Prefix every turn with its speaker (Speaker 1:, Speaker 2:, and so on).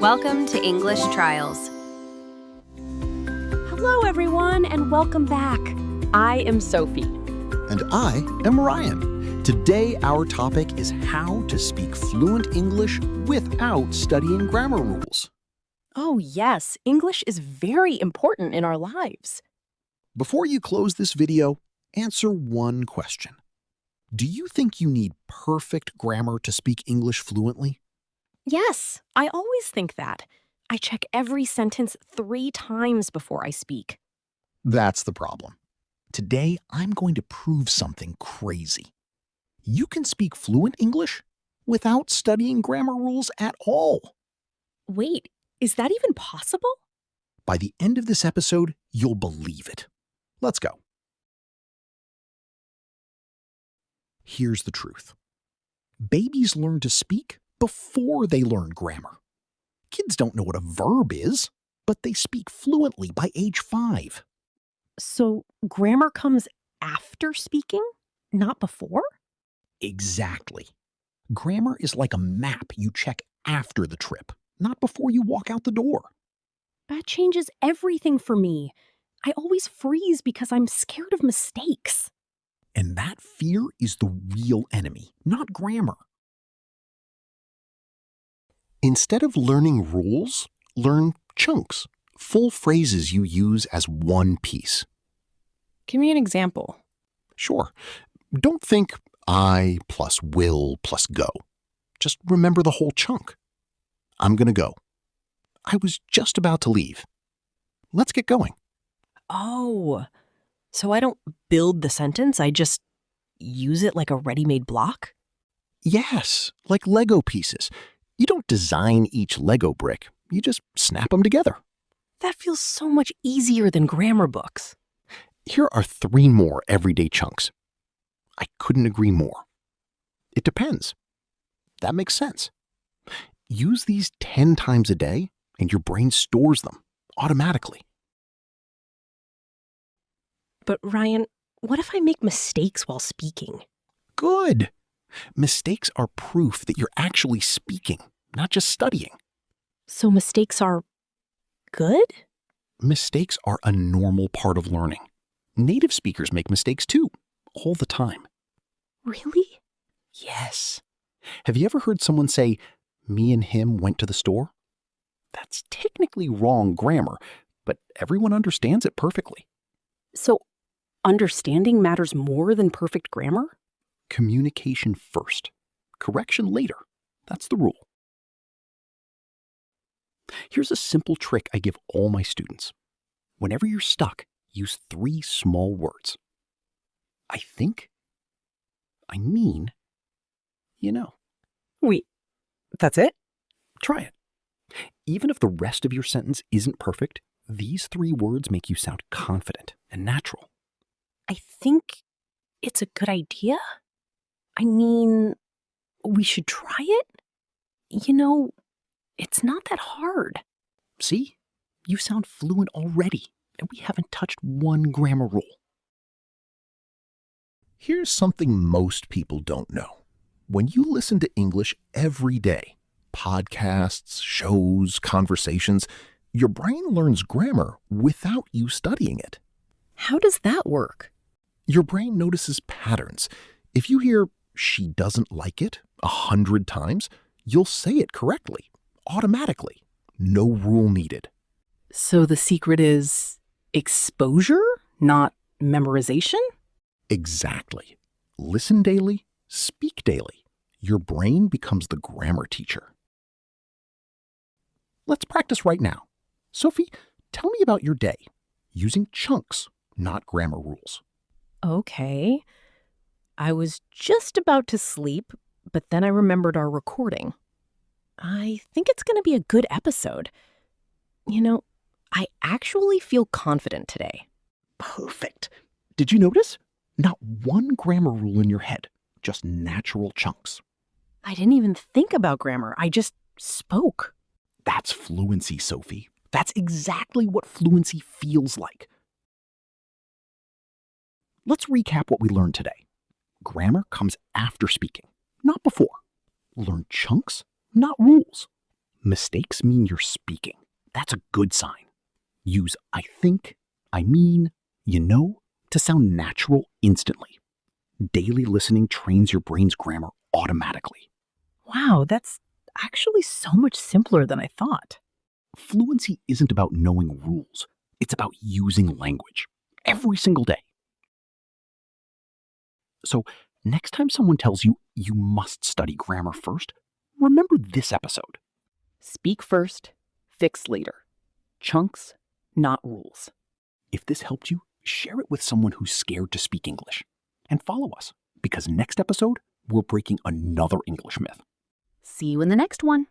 Speaker 1: Welcome to English Trials.
Speaker 2: Hello, everyone, and welcome back. I am Sophie.
Speaker 3: And I am Ryan. Today, our topic is how to speak fluent English without studying grammar rules.
Speaker 2: Oh, yes, English is very important in our lives.
Speaker 3: Before you close this video, answer one question. Do you think you need perfect grammar to speak English fluently?
Speaker 2: Yes, I always think that. I check every sentence 3 times before I speak.
Speaker 3: That's the problem. Today, I'm going to prove something crazy. You can speak fluent English without studying grammar rules at all.
Speaker 2: Wait, is that even possible?
Speaker 3: By the end of this episode, you'll believe it. Let's go. Here's the truth. Babies learn to speak before they learn grammar. Kids don't know what a verb is, but they speak fluently by age 5.
Speaker 2: So, grammar comes after speaking, not before?
Speaker 3: Exactly. Grammar is like a map you check after the trip, not before you walk out the door.
Speaker 2: That changes everything for me. I always freeze because I'm scared of mistakes.
Speaker 3: And that fear is the real enemy, not grammar. Instead of learning rules, learn chunks, full phrases you use as one piece.
Speaker 2: Give me an example.
Speaker 3: Sure. Don't think I plus will plus go. Just remember the whole chunk. I'm going to go. I was just about to leave. Let's get going.
Speaker 2: Oh, so I don't build the sentence, I just use it like a ready-made block?
Speaker 3: Yes, like Lego pieces. You don't design each Lego brick. You just snap them together.
Speaker 2: That feels so much easier than grammar books.
Speaker 3: Here are 3 more everyday chunks. I couldn't agree more. It depends. That makes sense. Use these 10 times a day, and your brain stores them automatically.
Speaker 2: But Ryan, what if I make mistakes while speaking?
Speaker 3: Good. Mistakes are proof that you're actually speaking, not just studying.
Speaker 2: So mistakes are good?
Speaker 3: Mistakes are a normal part of learning. Native speakers make mistakes too, all the time.
Speaker 2: Really?
Speaker 3: Yes. Have you ever heard someone say, "Me and him went to the store"? That's technically wrong grammar, but everyone understands it perfectly.
Speaker 2: So understanding matters more than perfect grammar?
Speaker 3: Communication first. Correction later. That's the rule. Here's a simple trick I give all my students. Whenever you're stuck, use 3 small words. I think, I mean, you know.
Speaker 2: Wait, that's it?
Speaker 3: Try it. Even if the rest of your sentence isn't perfect, these 3 words make you sound confident and natural.
Speaker 2: I think it's a good idea. I mean, we should try it? It's not that hard.
Speaker 3: See? You sound fluent already, and we haven't touched one grammar rule. Here's something most people don't know. When you listen to English every day, podcasts, shows, conversations, your brain learns grammar without you studying it.
Speaker 2: How does that work?
Speaker 3: Your brain notices patterns. If you hear "she doesn't like it" 100 times, you'll say it correctly, automatically. No rule needed.
Speaker 2: So the secret is exposure, not memorization?
Speaker 3: Exactly. Listen daily, speak daily. Your brain becomes the grammar teacher. Let's practice right now. Sophie, tell me about your day, using chunks, not grammar rules.
Speaker 2: Okay. I was just about to sleep, but then I remembered our recording. I think it's going to be a good episode. I actually feel confident today.
Speaker 3: Perfect. Did you notice? Not one grammar rule in your head, just natural chunks.
Speaker 2: I didn't even think about grammar. I just spoke.
Speaker 3: That's fluency, Sophie. That's exactly what fluency feels like. Let's recap what we learned today. Grammar comes after speaking, not before. Learn chunks, not rules. Mistakes mean you're speaking. That's a good sign. Use I think, I mean, you know, to sound natural instantly. Daily listening trains your brain's grammar automatically.
Speaker 2: Wow, that's actually so much simpler than I thought.
Speaker 3: Fluency isn't about knowing rules. It's about using language every single day. So, next time someone tells you you must study grammar first, remember this episode.
Speaker 2: Speak first, fix later. Chunks, not rules.
Speaker 3: If this helped you, share it with someone who's scared to speak English. And follow us, because next episode, we're breaking another English myth.
Speaker 1: See you in the next one.